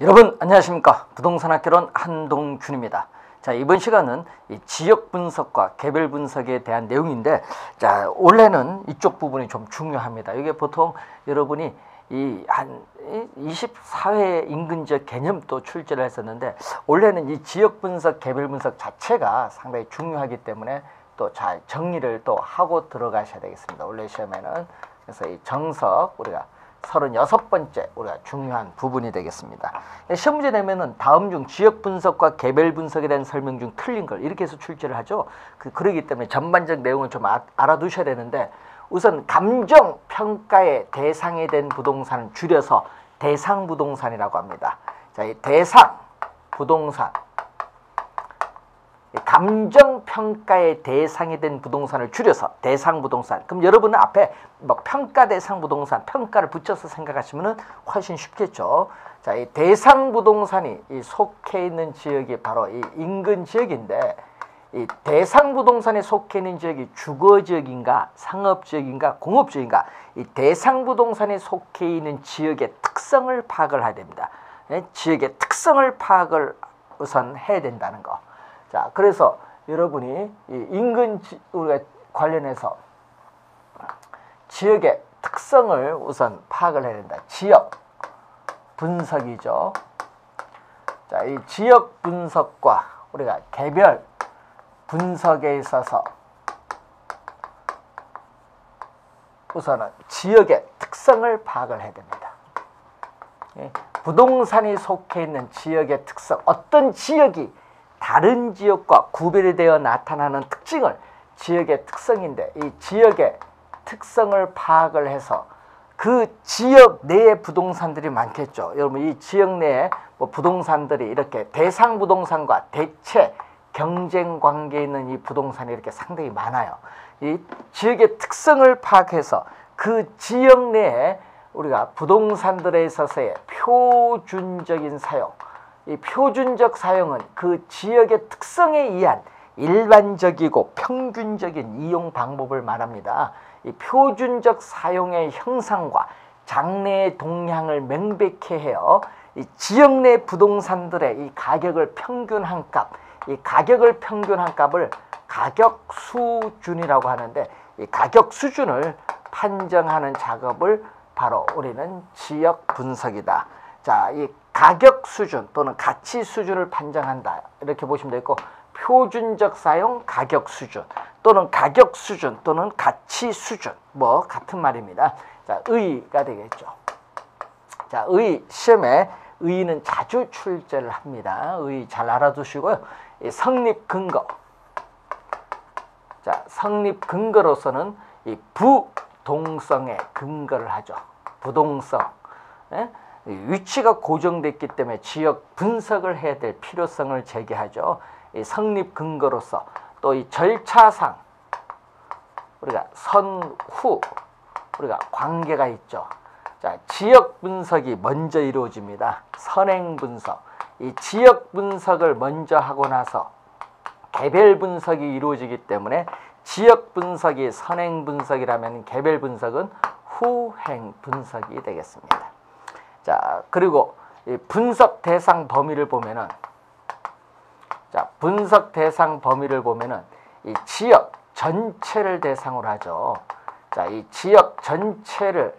여러분 안녕하십니까. 부동산학개론 한동준입니다. 자, 이번 시간은 이 지역 분석과 개별 분석에 대한 내용인데, 자, 원래는 이쪽 부분이 좀 중요합니다. 이게 보통 여러분이 이 한 24회 인근 지역 개념도 출제를 했었는데, 원래는 이 지역 분석, 개별 분석 자체가 상당히 중요하기 때문에 또 잘 정리를 또 하고 들어가셔야 되겠습니다. 원래 시험에는. 그래서 이 정석 우리가 36번째 우리가 중요한 부분이 되겠습니다. 시험 문제 내면은 다음 중 지역 분석과 개별 분석에 대한 설명 중 틀린 걸 이렇게 해서 출제를 하죠. 그러기 때문에 전반적 내용을 좀 알아두셔야 되는데, 우선 감정 평가의 대상이 된 부동산은 줄여서 대상 부동산이라고 합니다. 자, 이 대상 부동산, 감정 평가의 대상이 된 부동산을 줄여서 대상 부동산. 그럼 여러분은 앞에 뭐 평가 대상 부동산, 평가를 붙여서 생각하시면 훨씬 쉽겠죠. 자, 이 대상 부동산이 이 속해 있는 지역이 바로 이 인근 지역인데, 이 대상 부동산에 속해 있는 지역이 주거 지역인가, 상업 지역인가, 공업 지역인가, 이 대상 부동산에 속해 있는 지역의 특성을 파악을 해야 됩니다. 지역의 특성을 파악을 우선 해야 된다는 거. 자, 그래서 여러분이 이 인근 우리가 관련해서 지역의 특성을 우선 파악을 해야 된다. 지역 분석이죠. 자, 이 지역 분석과 우리가 개별 분석에 있어서 우선은 지역의 특성을 파악을 해야 됩니다. 부동산이 속해 있는 지역의 특성, 어떤 지역이 다른 지역과 구별이 되어 나타나는 특징을 지역의 특성인데, 이 지역의 특성을 파악을 해서 그 지역 내에 부동산들이 많겠죠. 여러분, 이 지역 내에 뭐 부동산들이 이렇게 대상 부동산과 대체 경쟁 관계에 있는 이 부동산이 이렇게 상당히 많아요. 이 지역의 특성을 파악해서 그 지역 내에 우리가 부동산들에 있어서의 표준적인 사용, 이 표준적 사용은 그 지역의 특성에 의한 일반적이고 평균적인 이용 방법을 말합니다. 이 표준적 사용의 형상과 장래의 동향을 명백히 해요. 이 지역 내 부동산들의 이 가격을 평균한 값, 이 가격을 평균한 값을 가격 수준이라고 하는데, 이 가격 수준을 판정하는 작업을 바로 우리는 지역 분석이다. 자, 이 가격 수준 또는 가치 수준을 판정한다. 이렇게 보시면 되고, 표준적 사용 가격 수준 또는 가격 수준 또는 가치 수준, 뭐 같은 말입니다. 자, 의가 되겠죠. 자, 의, 시험에 의는 자주 출제를 합니다. 의 잘 알아두시고요. 이 성립 근거. 자, 성립 근거로서는 이 부동성에 근거를 하죠. 부동성. 위치가 고정됐기 때문에 지역 분석을 해야 될 필요성을 제기하죠. 이 성립 근거로서 또 이 절차상 우리가 선후 우리가 관계가 있죠. 자, 지역 분석이 먼저 이루어집니다. 선행 분석. 이 지역 분석을 먼저 하고 나서 개별 분석이 이루어지기 때문에 지역 분석이 선행 분석이라면 개별 분석은 후행 분석이 되겠습니다. 자, 그리고 이 분석 대상 범위를 보면은, 자, 분석 대상 범위를 보면은 이 지역 전체를 대상으로 하죠. 자, 이 지역 전체를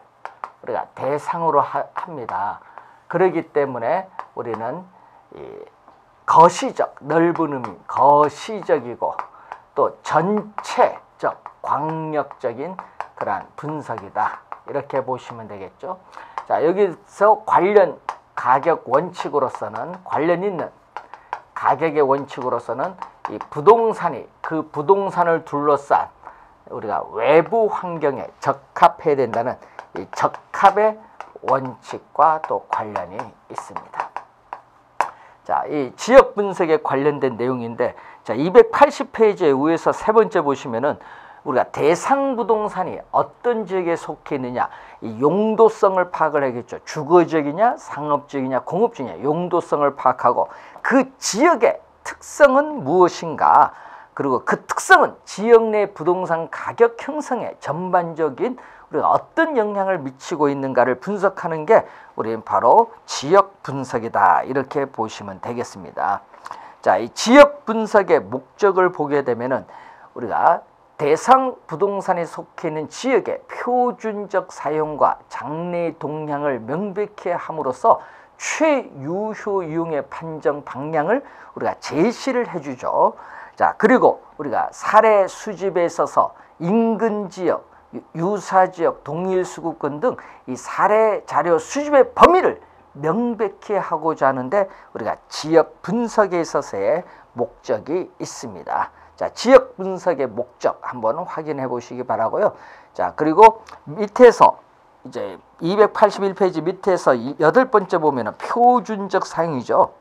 우리가 대상으로 합니다. 그렇기 때문에 우리는 이 거시적, 넓은 의미, 거시적이고 또 전체적, 광역적인 그러한 분석이다. 이렇게 보시면 되겠죠. 자, 여기서 관련 가격 원칙으로서는, 관련 있는 가격의 원칙으로서는 이 부동산이 그 부동산을 둘러싼 우리가 외부 환경에 적합해야 된다는 이 적합의 원칙과 또 관련이 있습니다. 자, 이 지역 분석에 관련된 내용인데, 자, 280페이지에 위에서 세 번째 보시면은 우리가 대상 부동산이 어떤 지역에 속해 있느냐, 이 용도성을 파악을 하겠죠. 주거 지역이냐, 상업 지역이냐, 공업 지역이냐, 용도성을 파악하고 그 지역의 특성은 무엇인가, 그리고 그 특성은 지역 내 부동산 가격 형성의 전반적인 우리가 어떤 영향을 미치고 있는가를 분석하는 게 우리는 바로 지역 분석이다. 이렇게 보시면 되겠습니다. 자, 이 지역 분석의 목적을 보게 되면은 우리가 대상 부동산에 속해 있는 지역의 표준적 사용과 장래 동향을 명백히 함으로써 최유효 이용의 판정 방향을 우리가 제시를 해주죠. 자, 그리고 우리가 사례 수집에 있어서 인근 지역, 유사 지역, 동일 수급권 등 이 사례 자료 수집의 범위를 명백히 하고자 하는데 우리가 지역 분석에 있어서의 목적이 있습니다. 자, 지역 분석의 목적 한번 확인해 보시기 바라고요. 자, 그리고 밑에서 이제 281페이지 밑에서 8번째 보면은 표준적 사용이죠.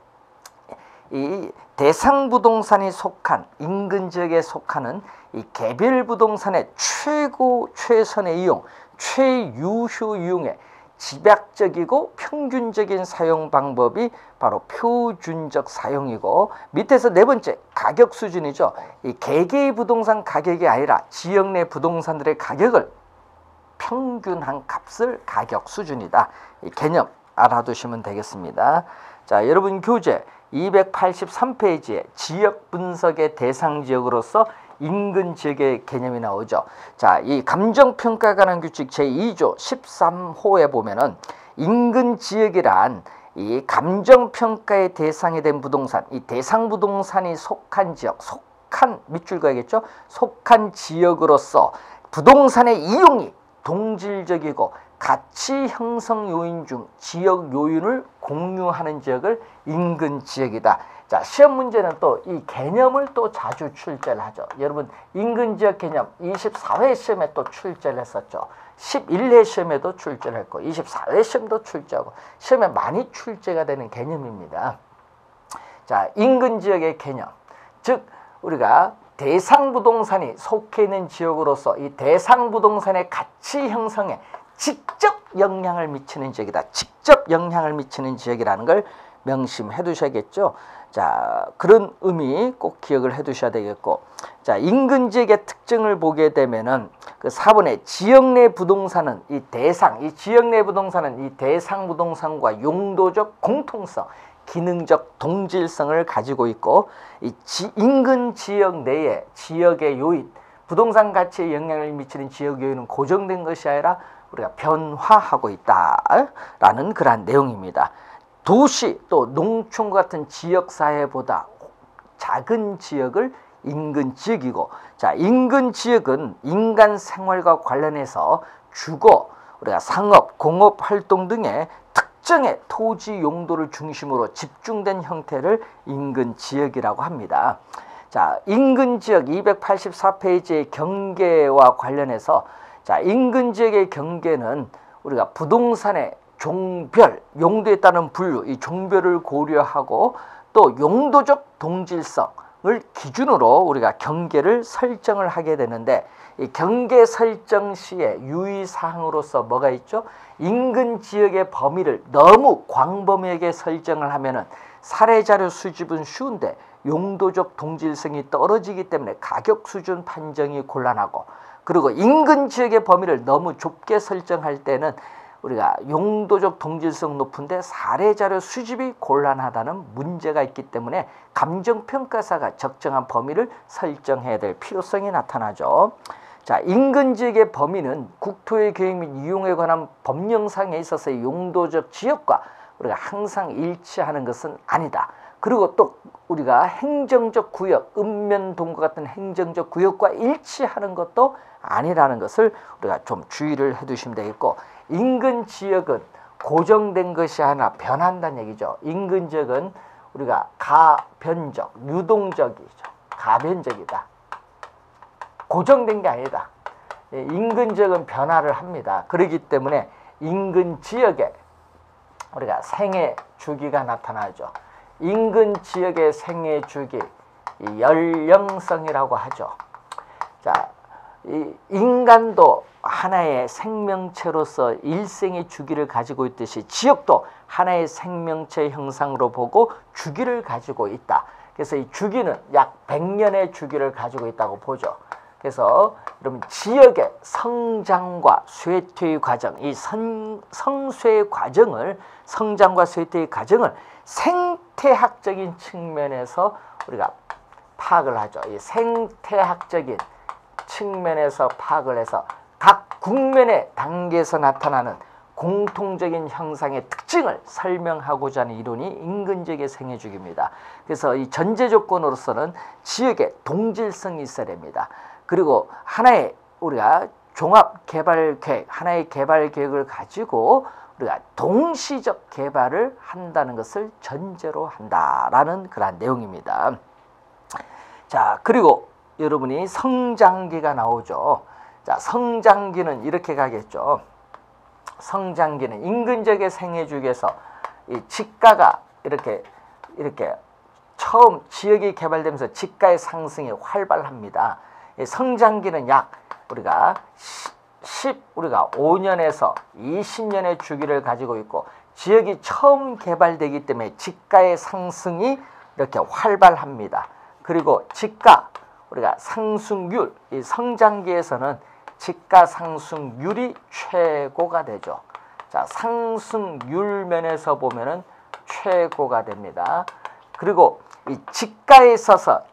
이 대상 부동산이 속한 인근 지역에 속하는 이 개별 부동산의 최선의 이용, 최유효 이용의 집약적이고 평균적인 사용 방법이 바로 표준적 사용이고, 밑에서 네 번째 가격 수준이죠. 이 개개의 부동산 가격이 아니라 지역 내 부동산들의 가격을 평균한 값을 가격 수준이다. 이 개념 알아두시면 되겠습니다. 자, 여러분 교재 283페이지에 지역 분석의 대상 지역으로서 인근 지역의 개념이 나오죠. 자, 이 감정평가에 관한 규칙 제2조 13호에 보면은 인근 지역이란 이 감정평가의 대상이 된 부동산, 이 대상 부동산이 속한 지역, 속한 밑줄 그어야겠죠. 속한 지역으로서 부동산의 이용이 동질적이고 가치 형성 요인 중 지역 요인을 공유하는 지역을 인근 지역이다. 자, 시험 문제는 또 이 개념을 또 자주 출제를 하죠. 여러분 인근 지역 개념 24회 시험에 또 출제를 했었죠. 11회 시험에도 출제를 했고 24회 시험도 출제하고 시험에 많이 출제가 되는 개념입니다. 자, 인근 지역의 개념, 즉 우리가 대상 부동산이 속해 있는 지역으로서 이 대상 부동산의 가치 형성에 직접 영향을 미치는 지역이다. 직접 영향을 미치는 지역이라는 걸 명심해 두셔야겠죠. 자, 그런 의미 꼭 기억을 해 두셔야 되겠고, 자, 인근 지역의 특징을 보게 되면은 그 4번에 지역 내 부동산은 이 대상, 이 지역 내 부동산은 이 대상 부동산과 용도적 공통성, 기능적 동질성을 가지고 있고, 이 인근 지역 내에 지역의 요인, 부동산 가치에 영향을 미치는 지역 요인은 고정된 것이 아니라 우리가 변화하고 있다라는 그러한 내용입니다. 도시 또 농촌 같은 지역 사회보다 작은 지역을 인근 지역이고, 자, 인근 지역은 인간 생활과 관련해서 주거, 우리가 상업, 공업 활동 등의 특정의 토지 용도를 중심으로 집중된 형태를 인근 지역이라고 합니다. 자, 인근 지역 284페이지의 경계와 관련해서, 자, 인근 지역의 경계는 우리가 부동산의 종별, 용도에 따른 분류, 이 종별을 고려하고 또 용도적 동질성을 기준으로 우리가 경계를 설정을 하게 되는데, 이 경계 설정 시에 유의사항으로서 뭐가 있죠? 인근 지역의 범위를 너무 광범위하게 설정을 하면은 사례자료 수집은 쉬운데 용도적 동질성이 떨어지기 때문에 가격 수준 판정이 곤란하고, 그리고 인근 지역의 범위를 너무 좁게 설정할 때는 우리가 용도적 동질성 높은데 사례자료 수집이 곤란하다는 문제가 있기 때문에 감정평가사가 적정한 범위를 설정해야 될 필요성이 나타나죠. 자, 인근 지역의 범위는 국토의 계획 및 이용에 관한 법령상에 있어서의 용도적 지역과 우리가 항상 일치하는 것은 아니다. 그리고 또 우리가 행정적 구역, 읍면동과 같은 행정적 구역과 일치하는 것도 아니라는 것을 우리가 좀 주의를 해두시면 되겠고, 인근 지역은 고정된 것이 아니라 변한다는 얘기죠. 인근 지역은 우리가 가변적, 유동적이죠. 가변적이다. 고정된 게 아니다. 인근 지역은 변화를 합니다. 그렇기 때문에 인근 지역에 우리가 생애 주기가 나타나죠. 인근 지역의 생애 주기, 이 연령성이라고 하죠. 자, 이 인간도 하나의 생명체로서 일생의 주기를 가지고 있듯이 지역도 하나의 생명체 형상으로 보고 주기를 가지고 있다. 그래서 이 주기는 약 100년의 주기를 가지고 있다고 보죠. 그래서 여러분 지역의 성장과 쇠퇴의 과정, 이 성쇠의 과정을 성장과 쇠퇴의 과정을 생태학적인 측면에서 우리가 파악을 하죠. 이 생태학적인 측면에서 파악을 해서 각 국면의 단계에서 나타나는 공통적인 형상의 특징을 설명하고자 하는 이론이 인근지역의 생애주기입니다. 그래서 이 전제 조건으로서는 지역의 동질성이 있어야 됩니다. 그리고 하나의 우리가 종합개발계획, 하나의 개발계획을 가지고 우리가 동시적 개발을 한다는 것을 전제로 한다라는 그러한 내용입니다. 자, 그리고 여러분이 성장기가 나오죠. 자, 성장기는 이렇게 가겠죠. 성장기는 인근지역의 생애주기에서 이 지가가 이렇게 처음 지역이 개발되면서 지가의 상승이 활발합니다. 이 성장기는 약 우리가 5년에서 20년의 주기를 가지고 있고 지역이 처음 개발되기 때문에 지가의 상승이 이렇게 활발합니다. 그리고 지가 우리가 상승률, 이 성장기에서는 지가 상승률이 최고가 되죠. 자, 상승률 면에서 보면은 최고가 됩니다. 그리고 이 지가에 있어서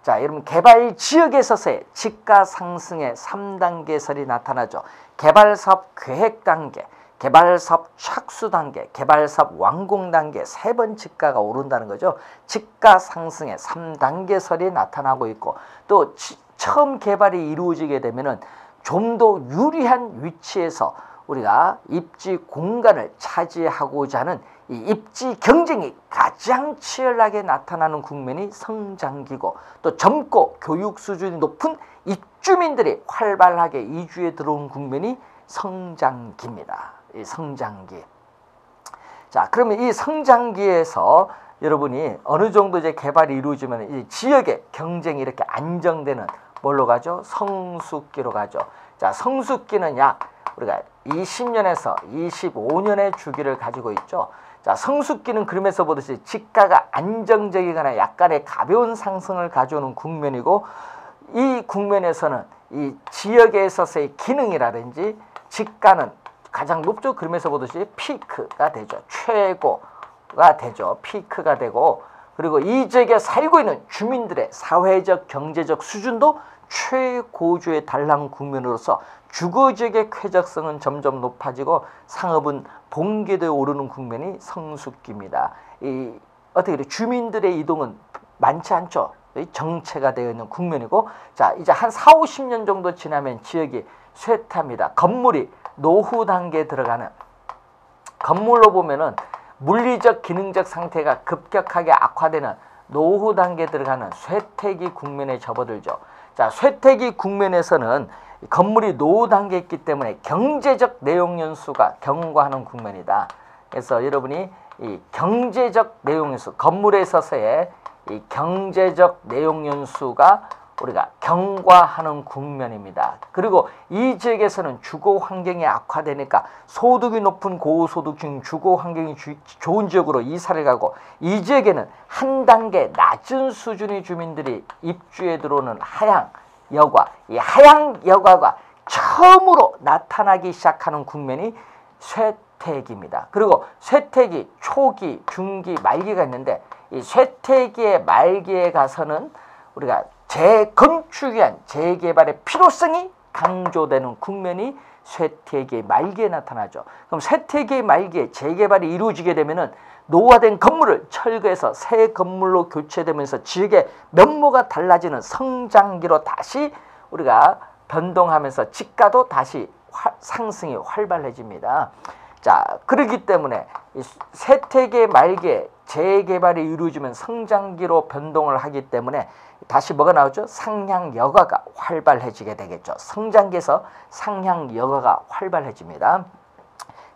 자, 여러분 개발 지역에 있어서의 지가 상승의 3단계설이 나타나죠. 개발사업 계획 단계, 개발사업 착수 단계, 개발사업 완공 단계 3번 지가가 오른다는 거죠. 지가 상승의 3단계설이 나타나고 있고 또 처음 개발이 이루어지게 되면은 좀 더 유리한 위치에서 우리가 입지 공간을 차지하고자 하는 이 입지 경쟁이 가장 치열하게 나타나는 국면이 성장기고 또 젊고 교육 수준이 높은 입주민들이 활발하게 이주에 들어온 국면이 성장기입니다. 이 성장기. 자, 그러면 이 성장기에서 여러분이 어느 정도 이제 개발이 이루어지면 이 지역의 경쟁이 이렇게 안정되는 뭘로 가죠? 성숙기로 가죠. 자, 성숙기는 약 우리가 20년에서 25년의 주기를 가지고 있죠. 자, 성숙기는 그림에서 보듯이 지가가 안정적이거나 약간의 가벼운 상승을 가져오는 국면이고 이 국면에서는 이 지역에 있어서의 기능이라든지 지가는 가장 높죠. 그림에서 보듯이 피크가 되죠. 최고가 되죠. 피크가 되고 그리고 이 지역에 살고 있는 주민들의 사회적 경제적 수준도 최고조에 달하는 국면으로서 주거지역의 쾌적성은 점점 높아지고 상업은 본궤도에 오르는 국면이 성숙기입니다. 어떻게 그래? 주민들의 이동은 많지 않죠. 정체가 되어 있는 국면이고 자, 이제 한 4, 50년 정도 지나면 지역이 쇠퇴합니다. 건물이 노후 단계에 들어가는 건물로 보면은 물리적 기능적 상태가 급격하게 악화되는 노후 단계에 들어가는 쇠퇴기 국면에 접어들죠. 자, 쇠퇴기 국면에서는 건물이 노후 단계에 있기 때문에 경제적 내용연수가 경과하는 국면이다. 그래서 여러분이 이 경제적 내용연수, 건물에 있어서의 이 경제적 내용연수가 우리가 경과하는 국면입니다. 그리고 이 지역에서는 주거 환경이 악화되니까 소득이 높은 고소득층 주거 환경이 좋은 지역으로 이사를 가고 이 지역에는 한 단계 낮은 수준의 주민들이 입주에 들어오는 하향 여가, 이 하향 여가가 처음으로 나타나기 시작하는 국면이 쇠퇴기입니다. 그리고 쇠퇴기 초기, 중기, 말기가 있는데 이 쇠퇴기의 말기에 가서는 우리가 재건축 위한 재개발의 필요성이 강조되는 국면이 쇠퇴기의 말기에 나타나죠. 그럼 쇠퇴기의 말기에 재개발이 이루어지게 되면은 노후화된 건물을 철거해서 새 건물로 교체되면서 지역의 면모가 달라지는 성장기로 다시 우리가 변동하면서 지가도 다시 상승이 활발해집니다. 자, 그렇기 때문에 이 쇠퇴기의 말기에 재개발이 이루어지면 성장기로 변동을 하기 때문에 다시 뭐가 나오죠? 상향 여가가 활발해지게 되겠죠. 성장기에서 상향 여가가 활발해집니다.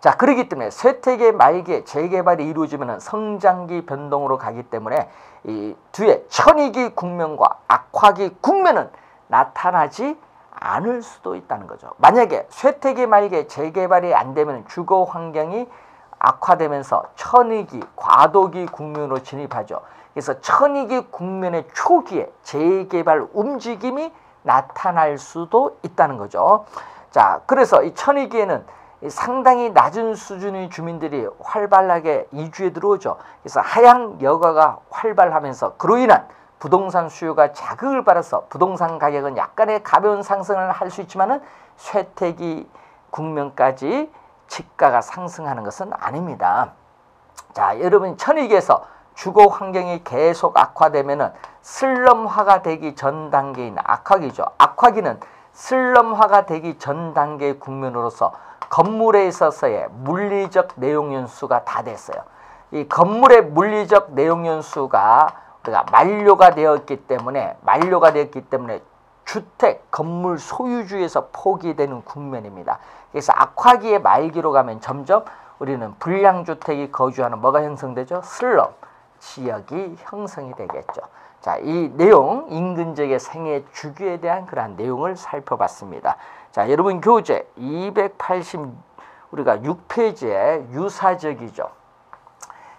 자, 그렇기 때문에 쇠퇴기의 말기에 재개발이 이루어지면 성장기 변동으로 가기 때문에 이 뒤에 천위기 국면과 악화기 국면은 나타나지 않을 수도 있다는 거죠. 만약에 쇠퇴기 말기에 재개발이 안 되면 주거 환경이 악화되면서 천위기, 과도기 국면으로 진입하죠. 그래서 천위기 국면의 초기에 재개발 움직임이 나타날 수도 있다는 거죠. 자, 그래서 이 천이기에는 상당히 낮은 수준의 주민들이 활발하게 이주해 들어오죠. 그래서 하향 여가가 활발하면서 그로 인한 부동산 수요가 자극을 받아서 부동산 가격은 약간의 가벼운 상승을 할 수 있지만은 쇠퇴기 국면까지 집가가 상승하는 것은 아닙니다. 자, 여러분 천이기에서 주거 환경이 계속 악화되면은 슬럼화가 되기 전 단계인 악화기죠. 악화기는 슬럼화가 되기 전 단계의 국면으로서 건물에 있어서의 물리적 내용연수가 다 됐어요. 이 건물의 물리적 내용연수가 우리가 만료가 되었기 때문에 주택 건물 소유주에서 포기되는 국면입니다. 그래서 악화기의 말기로 가면 점점 우리는 불량주택이 거주하는 뭐가 형성되죠? 슬럼 지역이 형성이 되겠죠. 자, 이 내용 인근 지역의 생애 주기에 대한 그러한 내용을 살펴봤습니다. 자, 여러분 교재 280 우리가 6페이지에 유사지역이죠.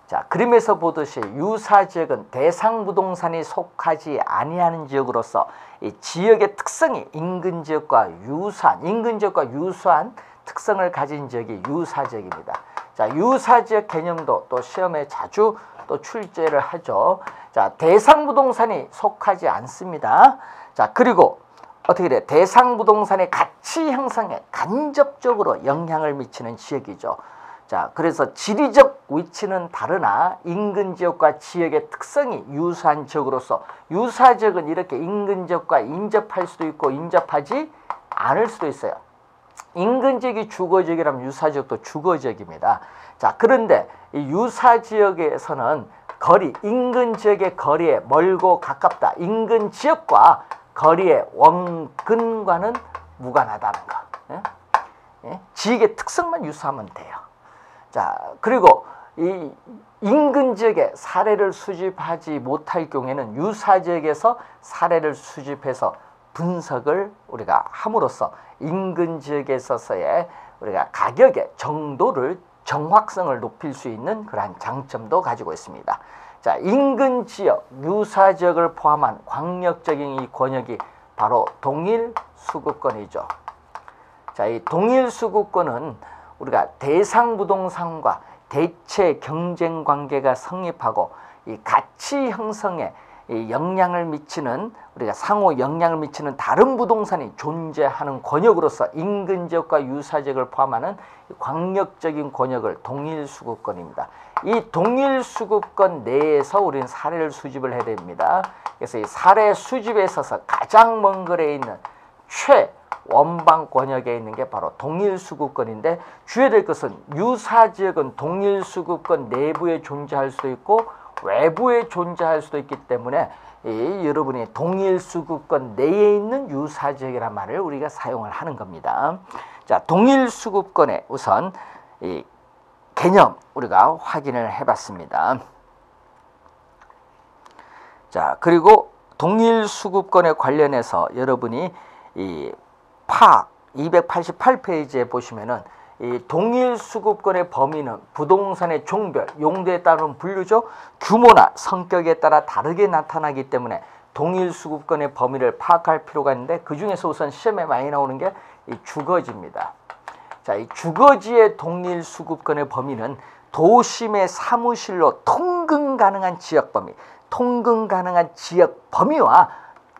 자, 그림에서 보듯이 유사지역은 대상 부동산이 속하지 아니하는 지역으로서 이 지역의 특성이 인근 지역과 유사한 특성을 가진 지역이 유사지역입니다. 자, 유사지역 개념도 또 시험에 자주 또 출제를 하죠. 자, 대상 부동산이 속하지 않습니다. 자, 그리고 어떻게 돼? 대상 부동산의 가치 형성에 간접적으로 영향을 미치는 지역이죠. 자, 그래서 지리적 위치는 다르나 인근 지역과 지역의 특성이 유사한 지역으로서 유사지역은 이렇게 인근 지역과 인접할 수도 있고 인접하지 않을 수도 있어요. 인근 지역이 주거지역이라면 유사지역도 주거지역입니다. 자, 그런데 이 유사지역에서는 인근 지역의 거리에 멀고 가깝다. 인근 지역과 거리의 원근과는 무관하다는 거. 예? 지역의 특성만 유사하면 돼요. 자, 그리고 이 인근 지역의 사례를 수집하지 못할 경우에는 유사지역에서 사례를 수집해서 분석을 우리가 함으로써 인근 지역에 있어서의 우리가 가격의 정확성을 높일 수 있는 그러한 장점도 가지고 있습니다. 자, 인근 지역, 유사 지역을 포함한 광역적인 이 권역이 바로 동일 수급권이죠. 자, 이 동일 수급권은 우리가 대상 부동산과 대체 경쟁 관계가 성립하고 이 가치 형성에 이 영향을 미치는 우리가 상호 영향을 미치는 다른 부동산이 존재하는 권역으로서 인근 지역과 유사 지역을 포함하는 광역적인 권역을 동일 수급권입니다. 이 동일 수급권 내에서 우리는 사례를 수집을 해야 됩니다. 그래서 이 사례 수집에 있어서 가장 먼 거리에 있는 최원방 권역에 있는 게 바로 동일 수급권인데 주의해야 될 것은 유사 지역은 동일 수급권 내부에 존재할 수도 있고 외부에 존재할 수도 있기 때문에 여러분이 동일 수급권 내에 있는 유사 지역이란 말을 우리가 사용을 하는 겁니다. 자, 동일 수급권의 우선 이 개념 우리가 확인을 해봤습니다. 자, 그리고 동일 수급권에 관련해서 여러분이 이 파 288페이지에 보시면은 이 동일 수급권의 범위는 부동산의 종별, 용도에 따른 분류죠. 규모나 성격에 따라 다르게 나타나기 때문에 동일 수급권의 범위를 파악할 필요가 있는데 그 중에서 우선 시험에 많이 나오는 게 이 주거지입니다. 자, 이 주거지의 동일 수급권의 범위는 도심의 사무실로 통근 가능한 지역 범위와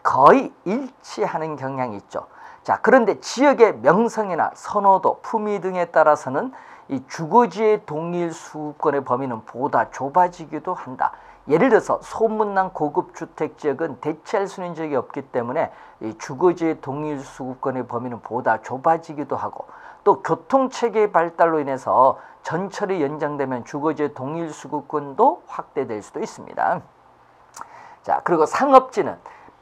거의 일치하는 경향이 있죠. 자, 그런데 지역의 명성이나 선호도, 품위 등에 따라서는 이 주거지의 동일 수급권의 범위는 보다 좁아지기도 한다. 예를 들어서 소문난 고급 주택 지역은 대체할 수 있는 지역이 없기 때문에 이 주거지의 동일 수급권의 범위는 보다 좁아지기도 하고 또 교통체계의 발달로 인해서 전철이 연장되면 주거지의 동일 수급권도 확대될 수도 있습니다. 자, 그리고 상업지는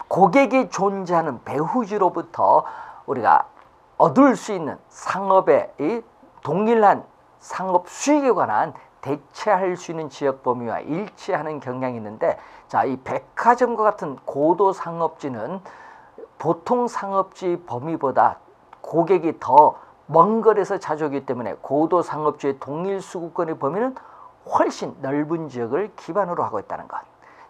고객이 존재하는 배후지로부터 우리가 얻을 수 있는 상업의 이 동일한 상업 수익에 관한 대체할 수 있는 지역 범위와 일치하는 경향이 있는데, 자, 이 백화점과 같은 고도 상업지는 보통 상업지 범위보다 고객이 더 먼 거리에서 자주 오기 때문에 고도 상업지의 동일 수급권의 범위는 훨씬 넓은 지역을 기반으로 하고 있다는 것.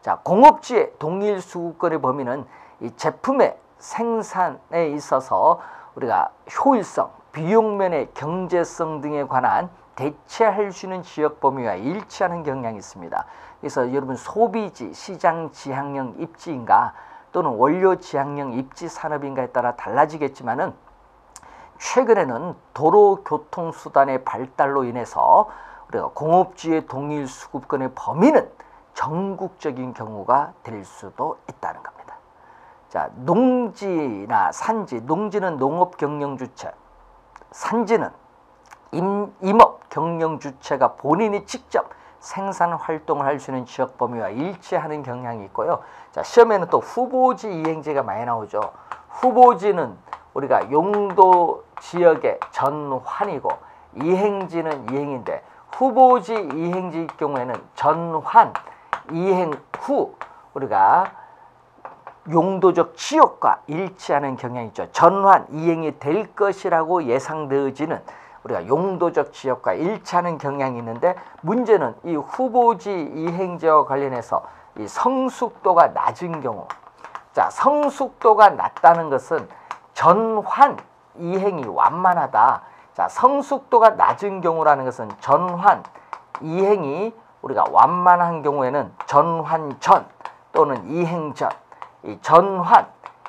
자, 공업지의 동일 수급권의 범위는 이 제품의 생산에 있어서 우리가 효율성, 비용면의 경제성 등에 관한 대체할 수 있는 지역 범위와 일치하는 경향이 있습니다. 그래서 여러분 소비지, 시장 지향형 입지인가 또는 원료 지향형 입지 산업인가에 따라 달라지겠지만은 최근에는 도로교통수단의 발달로 인해서 우리가 공업지의 동일 수급권의 범위는 전국적인 경우가 될 수도 있다는 겁니다. 자, 농지나 산지, 농지는 농업 경영 주체, 산지는 임업 경영 주체가 본인이 직접 생산 활동을 할 수 있는 지역 범위와 일치하는 경향이 있고요. 자, 시험에는 또 후보지 이행지가 많이 나오죠. 후보지는 우리가 용도 지역의 전환이고 이행지는 이행인데 후보지 이행지일 경우에는 전환 이행 후 우리가 용도적 지역과 일치하는 경향이 있죠. 전환 이행이 될 것이라고 예상되어지는 우리가 용도적 지역과 일치하는 경향이 있는데 문제는 이 후보지 이행지와 관련해서 이 성숙도가 낮은 경우, 자, 성숙도가 낮다는 것은 전환 이행이 완만하다. 자, 성숙도가 낮은 경우라는 것은 전환 이행이 우리가 완만한 경우에는 전환 전 또는 이행 전, 이 전환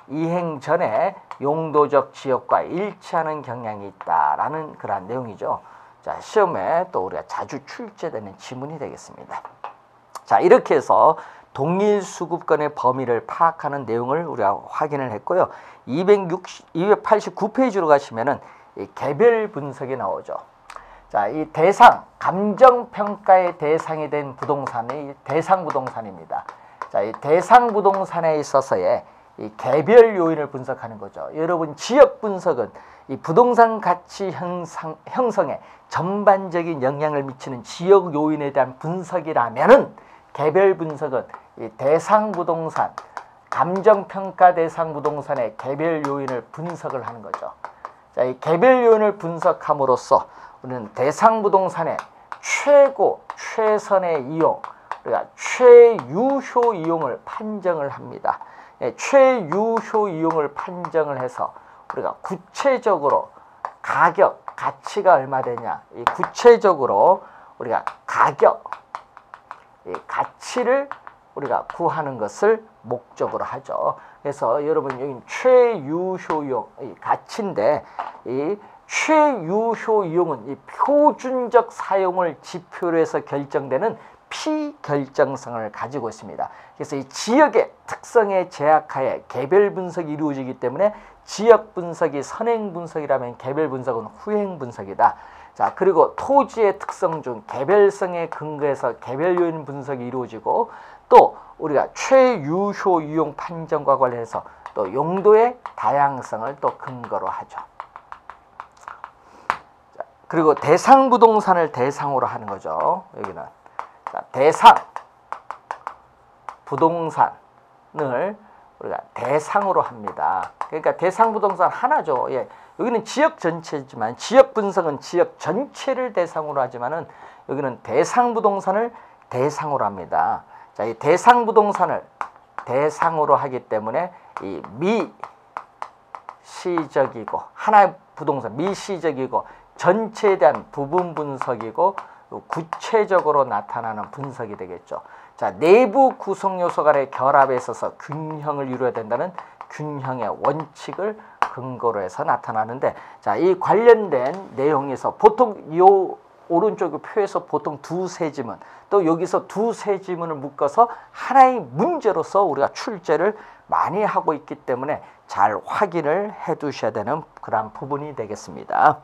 이행 전에 용도적 지역과 일치하는 경향이 있다라는 그런 내용이죠. 자, 시험에 또 우리가 자주 출제되는 지문이 되겠습니다. 자, 이렇게 해서 동일 수급권의 범위를 파악하는 내용을 우리가 확인을 했고요. 289페이지로 가시면은 이 개별 분석이 나오죠. 자, 이 대상, 감정평가의 대상이 된 부동산이 대상 부동산입니다. 자, 이 대상 부동산에 있어서의 이 개별 요인을 분석하는 거죠. 여러분, 지역 분석은 이 부동산 가치 형성에 전반적인 영향을 미치는 지역 요인에 대한 분석이라면은 개별 분석은 이 대상 부동산, 감정평가 대상 부동산의 개별 요인을 분석을 하는 거죠. 자, 이 개별 요인을 분석함으로써 우리는 대상 부동산의 최고, 최선의 이용, 우리가 최유효 이용을 판정을 합니다. 최유효 이용을 판정을 해서 우리가 구체적으로 가격, 가치가 얼마 되냐, 이 구체적으로 우리가 가격, 이 가치를 우리가 구하는 것을 목적으로 하죠. 그래서 여러분 여기 최유효 이용, 이 가치인데 이 최유효 이용은 이 표준적 사용을 지표로 해서 결정되는 피결정성을 가지고 있습니다. 그래서 이 지역의 특성에 제약하에 개별 분석이 이루어지기 때문에 지역 분석이 선행 분석이라면 개별 분석은 후행 분석이다. 자, 그리고 토지의 특성 중 개별성에 근거해서 개별 요인 분석이 이루어지고 또 우리가 최유효 이용 판정과 관련해서 또 용도의 다양성을 또 근거로 하죠. 자, 그리고 대상 부동산을 대상으로 하는 거죠. 여기는 자, 대상 부동산을 우리가 대상으로 합니다. 그러니까 대상 부동산 하나죠. 예. 여기는 지역 전체지만 지역 분석은 지역 전체를 대상으로 하지만은 여기는 대상 부동산을 대상으로 합니다. 자, 이 대상 부동산을 대상으로 하기 때문에 이 미시적이고 하나의 부동산 미시적이고 전체에 대한 부분 분석이고 구체적으로 나타나는 분석이 되겠죠. 자, 내부 구성 요소 간의 결합에 있어서 균형을 이루어야 된다는 균형의 원칙을 근거로 해서 나타나는데, 자, 이 관련된 내용에서 보통 이 오른쪽 표에서 보통 두세 지문, 또 여기서 두세 지문을 묶어서 하나의 문제로서 우리가 출제를 많이 하고 있기 때문에 잘 확인을 해 두셔야 되는 그런 부분이 되겠습니다.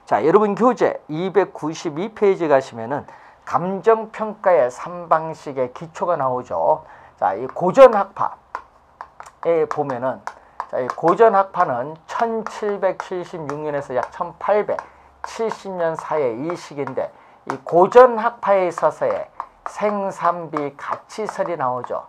자, 여러분 교재 292페이지 가시면은 감정평가의 3방식의 기초가 나오죠. 자, 이 고전학파에 보면은 자, 이 고전학파는 1776년에서 약 1870년 사이에 이 시기인데 이 고전학파에 있어서의 생산비 가치설이 나오죠.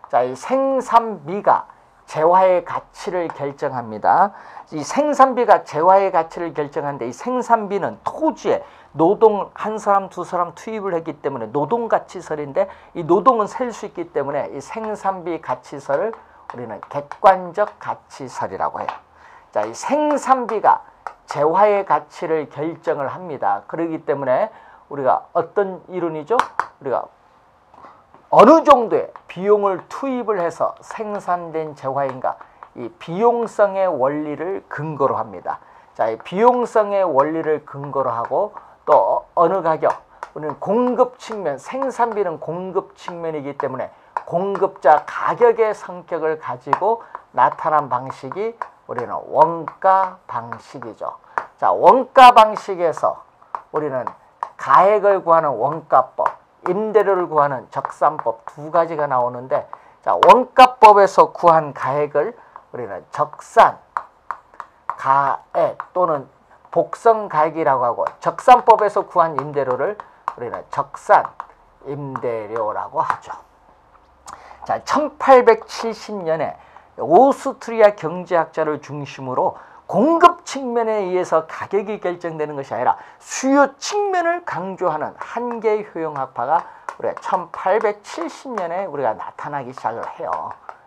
자, 이 생산비가 재화의 가치를 결정합니다. 이 생산비가 재화의 가치를 결정하는데 이 생산비는 토지에 노동 한 사람 두 사람 투입을 했기 때문에 노동가치설인데 이 노동은 셀 수 있기 때문에 이 생산비 가치설을 우리는 객관적 가치설이라고 해요. 자, 이 생산비가 재화의 가치를 결정을 합니다. 그렇기 때문에 우리가 어떤 이론이죠? 우리가 어느 정도의 비용을 투입을 해서 생산된 재화인가, 이 비용성의 원리를 근거로 합니다. 자, 이 비용성의 원리를 근거로 하고 또 어느 가격, 우리는 공급 측면, 생산비는 공급 측면이기 때문에 공급자 가격의 성격을 가지고 나타난 방식이 우리는 원가 방식이죠. 자, 원가 방식에서 우리는 가액을 구하는 원가법, 임대료를 구하는 적산법 두 가지가 나오는데, 자, 원가법에서 구한 가액을 우리는 적산 가액 또는 복성 가액이라고 하고, 적산법에서 구한 임대료를 우리는 적산 임대료라고 하죠. 자, 1870년에 오스트리아 경제학자를 중심으로 공급 측면에 의해서 가격이 결정되는 것이 아니라 수요 측면을 강조하는 한계 효용학파가 우리가 1870년에 우리가 나타나기 시작을 해요.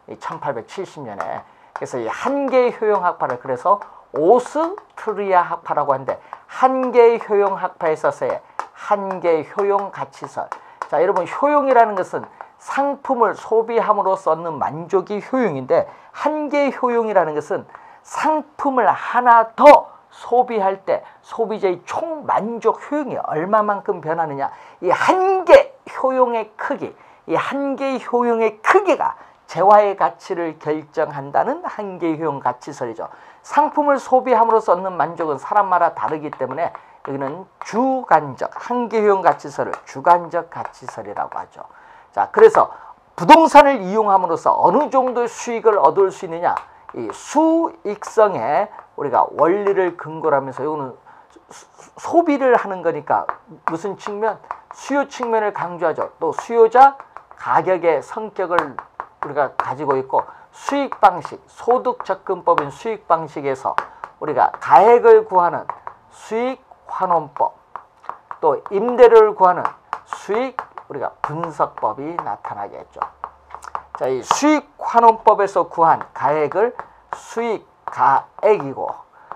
이 1870년에. 그래서 이 한계 효용학파를 그래서 오스트리아 학파라고 하는데, 한계 효용학파에 있어서의 한계 효용 가치설. 자, 여러분, 효용이라는 것은 상품을 소비함으로써 얻는 만족이 효용인데, 한계 효용이라는 것은 상품을 하나 더 소비할 때 소비자의 총 만족 효용이 얼마만큼 변하느냐, 이 한계 효용의 크기, 이 한계 효용의 크기가 재화의 가치를 결정한다는 한계 효용 가치설이죠. 상품을 소비함으로써 얻는 만족은 사람마다 다르기 때문에 여기는 주관적, 한계 효용 가치설을 주관적 가치설이라고 하죠. 자, 그래서 부동산을 이용함으로써 어느 정도의 수익을 얻을 수 있느냐, 이 수익성의 우리가 원리를 근거로 하면서, 이거는 소비를 하는 거니까 무슨 측면? 수요 측면을 강조하죠. 또 수요자 가격의 성격을 우리가 가지고 있고, 수익 방식, 소득 접근법인 수익 방식에서 우리가 가액을 구하는 수익 환원법, 또 임대료를 구하는 수익 우리가 분석법이 나타나겠죠. 자, 이 수익 환원법에서 구한 가액을 수익 가액이고,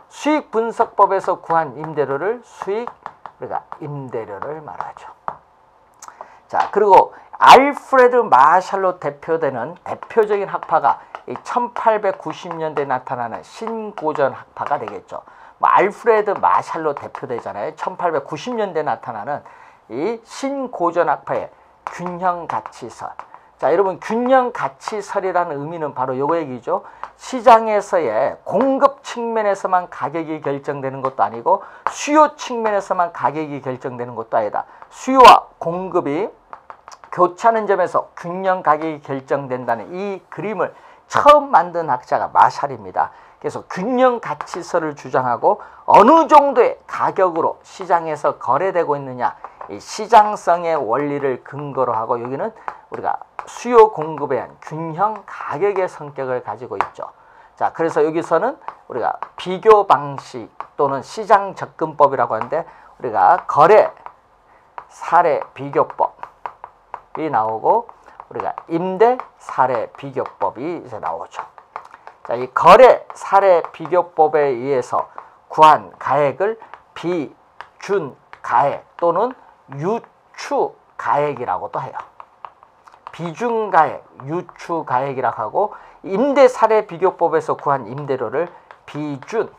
수익 분석법에서 구한 임대료를 수익 우리가 임대료를 말하죠. 자, 그리고 알프레드 마샬로 대표되는 대표적인 학파가 이 1890년대에 나타나는 신고전 학파가 되겠죠. 알프레드 마샬로 대표되잖아요. 1890년대에 나타나는 이 신고전 학파의 균형 가치설. 자, 여러분, 균형 가치설이라는 의미는 바로 요거 얘기죠. 시장에서의 공급 측면에서만 가격이 결정되는 것도 아니고 수요 측면에서만 가격이 결정되는 것도 아니다. 수요와 공급이 교차하는 점에서 균형 가격이 결정된다는 이 그림을 처음 만든 학자가 마샬입니다. 그래서 균형 가치설을 주장하고 어느 정도의 가격으로 시장에서 거래되고 있느냐, 이 시장성의 원리를 근거로 하고, 여기는 우리가 수요 공급에 의한 균형 가격의 성격을 가지고 있죠. 자, 그래서 여기서는 우리가 비교 방식 또는 시장 접근법이라고 하는데, 우리가 거래 사례 비교법이 나오고 우리가 임대 사례 비교법이 이제 나오죠. 자, 이 거래 사례 비교법에 의해서 구한 가액을 비준 가액 또는 유추 가액이라고도 해요. 비준 가액, 유추 가액이라고 하고, 임대 사례 비교법에서 구한 임대료를 비준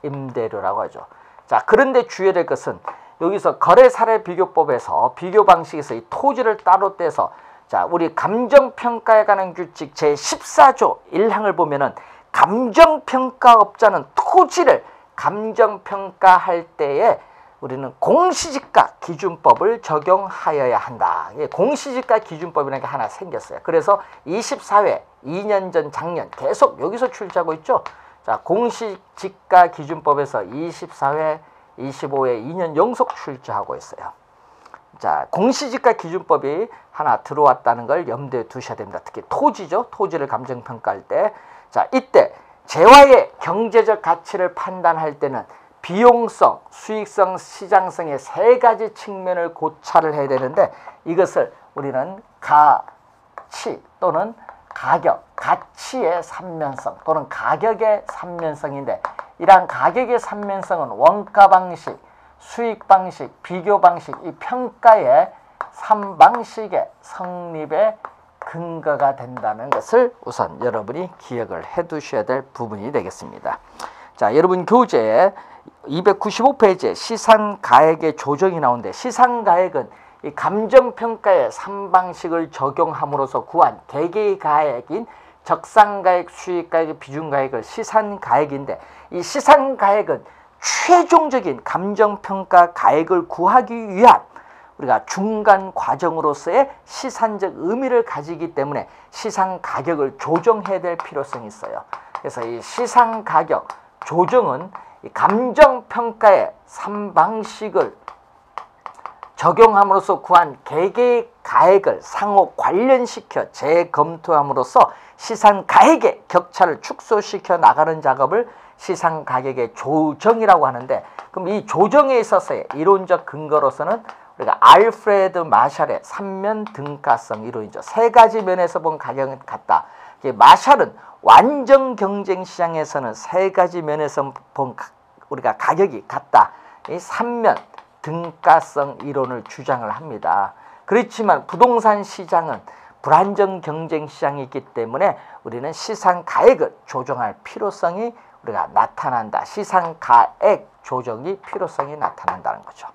임대료라고 하죠. 자, 그런데 주의해야 될 것은 여기서 거래 사례 비교법에서 비교 방식에서 이 토지를 따로 떼서, 자, 우리 감정평가에 관한 규칙 제14조 1항을 보면은 감정평가업자는 토지를 감정평가할 때에 우리는 공시지가 기준법을 적용하여야 한다. 공시지가 기준법이라는 게 하나 생겼어요. 그래서 24회 2년 전 작년 계속 여기서 출제하고 있죠. 자, 공시지가 기준법에서 24회 25회 2년 연속 출제하고 있어요. 자, 공시지가 기준법이 하나 들어왔다는 걸 염두에 두셔야 됩니다. 특히 토지죠. 토지를 감정평가할 때. 자, 이때 재화의 경제적 가치를 판단할 때는 비용성, 수익성, 시장성의 세 가지 측면을 고찰을 해야 되는데, 이것을 우리는 가치 또는 가격, 가치의 삼면성 또는 가격의 삼면성인데, 이러한 가격의 삼면성은 원가 방식, 수익 방식, 비교 방식, 이 평가의 3방식의 성립의 근거가 된다는 것을 우선 여러분이 기억을 해 두셔야 될 부분이 되겠습니다. 자, 여러분 교재에 295페이지에 시산가액의 조정이 나오는데, 시산가액은 이 감정평가의 3방식을 적용함으로써 구한 개개의 가액인 적산가액, 수익가액, 비중가액을 시산가액인데, 이 시산가액은 최종적인 감정평가 가액을 구하기 위한 우리가 중간 과정으로서의 시산적 의미를 가지기 때문에 시산가격을 조정해야 될 필요성이 있어요. 그래서 이 시산가격 조정은 이 감정평가의 3방식을 적용함으로써 구한 개개의 가액을 상호 관련시켜 재검토함으로써 시산가액의 격차를 축소시켜 나가는 작업을 시산가격의 조정이라고 하는데, 그럼 이 조정에 있어서의 이론적 근거로서는 우리가 알프레드 마샬의 3면 등가성 이론이죠. 세 가지 면에서 본 가격은 같다. 마샬은 완전 경쟁 시장에서는 세 가지 면에서 본 우리가 가격이 같다. 이 3면 등가성 이론을 주장을 합니다. 그렇지만 부동산 시장은 불안정 경쟁 시장이기 때문에 우리는 시산가액을 조정할 필요성이 우리가 나타난다. 시산가액 조정이 필요성이 나타난다는 거죠.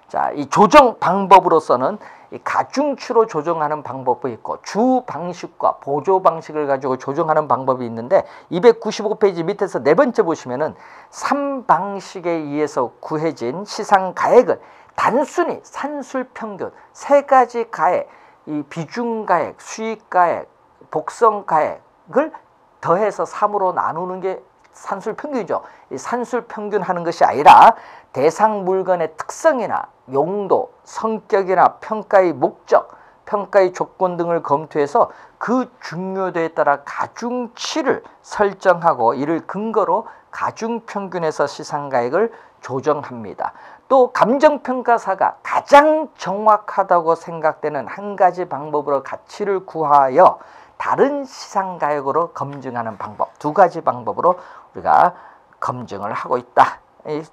자, 이 조정 방법으로서는 이 가중치로 조정하는 방법도 있고 주 방식과 보조 방식을 가지고 조정하는 방법이 있는데, 295페이지 밑에서 네 번째 보시면은 3방식에 의해서 구해진 시산가액을 단순히 산술평균 세 가지 가액, 이 비중가액, 수익가액, 복성가액을 더해서 3으로 나누는 게 산술평균이죠. 이 산술평균 하는 것이 아니라 대상 물건의 특성이나 용도, 성격이나 평가의 목적, 평가의 조건 등을 검토해서 그 중요도에 따라 가중치를 설정하고 이를 근거로 가중평균에서 시산가액을 조정합니다. 또 감정평가사가 가장 정확하다고 생각되는 한 가지 방법으로 가치를 구하여 다른 시산가액으로 검증하는 방법, 두 가지 방법으로 우리가 검증을 하고 있다,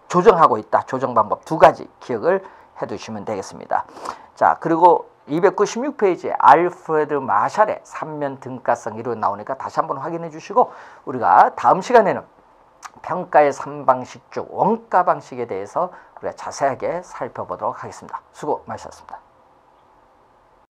조정하고 있다. 조정 방법 두 가지 기억을 해두시면 되겠습니다. 자, 그리고 296페이지에 알프레드 마샬의 3면 등가성 이론 나오니까 다시 한번 확인해 주시고, 우리가 다음 시간에는 평가의 3방식 중 원가 방식에 대해서 우리가 자세하게 살펴보도록 하겠습니다. 수고 많으셨습니다.